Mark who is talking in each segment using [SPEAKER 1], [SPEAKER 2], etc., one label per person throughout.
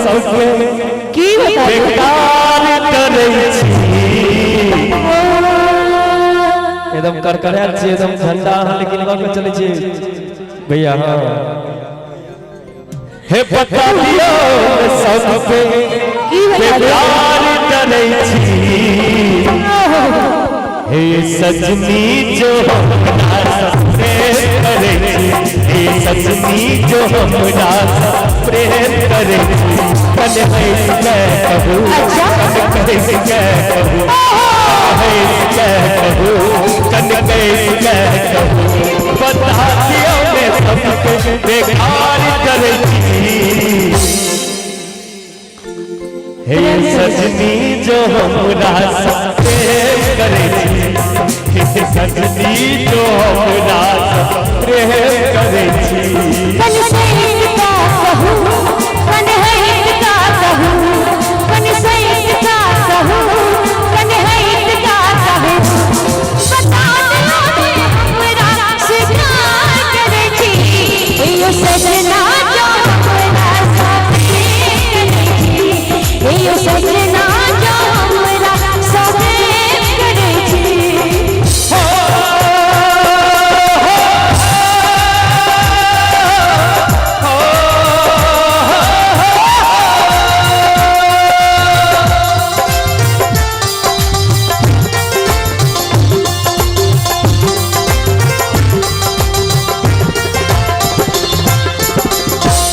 [SPEAKER 1] सबके
[SPEAKER 2] की
[SPEAKER 1] बेकार करै छी एकदम करकरायल छै एकदम झंडा लेकिन लग में चलै छै भैया हां हे बता दियो सबके बेकार करै छी हे सजनी जो हमरा प्रेम करे हे सजनी जो हमरा प्रेम करे कन है मैं कहूँ कन कैसे मैं कहूँ है मैं कहूँ कन कैसे मैं कहूँ बता दियो मैं सबके बेकार करे हे सजनी जो हमरा प्रेम करे हे सजनी जो हमरा प्रेम करे
[SPEAKER 2] कन सैद का कहूँ कन हैत का कहूँ कन सैद का कहूँ कन हैत का कहूँ बता दे हमरा से प्यार करे छी यो सजना जो हमरा साथ करे छी यो सजना जो हमरा साथ करे छी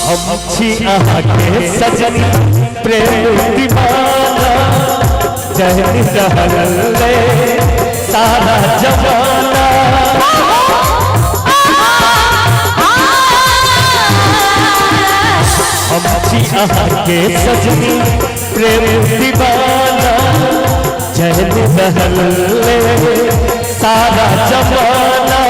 [SPEAKER 1] हम छी अहाँ के सजनी प्रेम दीवाना जहनी रहले सारा जमाना हम छी अहाँ के सजनी प्रेम दीवाना जहनी रहले सारा जमाना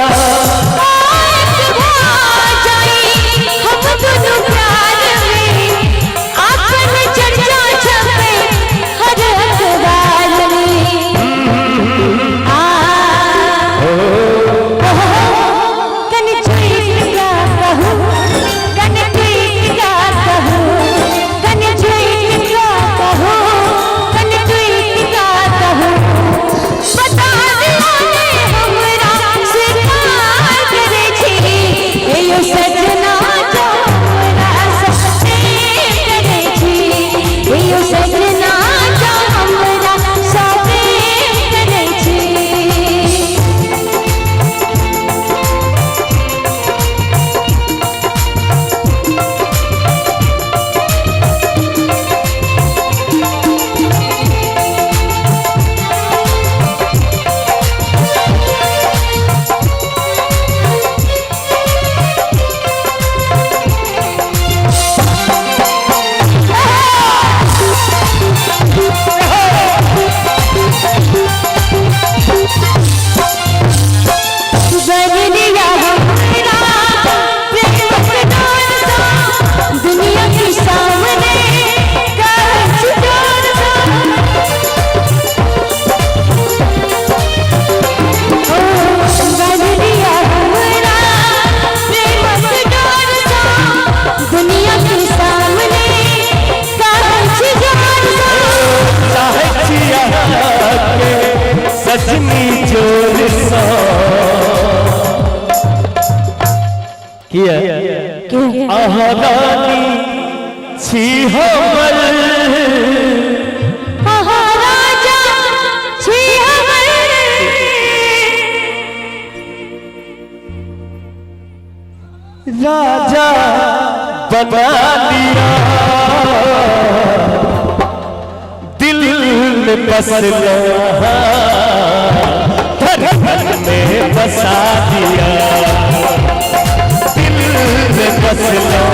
[SPEAKER 1] सजनी जोर सा किया आहारानी छी हमर
[SPEAKER 2] महाराजा छी हमर
[SPEAKER 1] राजा बना दिया दिल में बस लो धड़कन में बसा दिया दिल में बस लो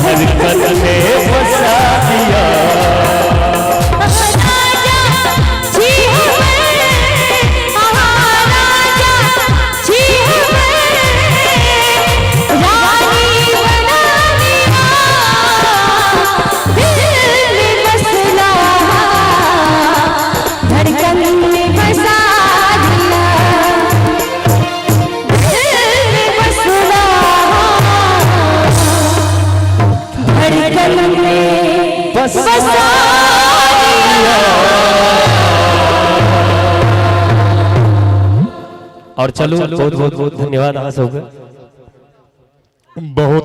[SPEAKER 1] धड़कन में बसा दिया
[SPEAKER 2] धड़कन धड़कन में
[SPEAKER 1] बसा और चलो बहुत बहुत बहुत धन्यवाद आप सबका।
[SPEAKER 3] बहुत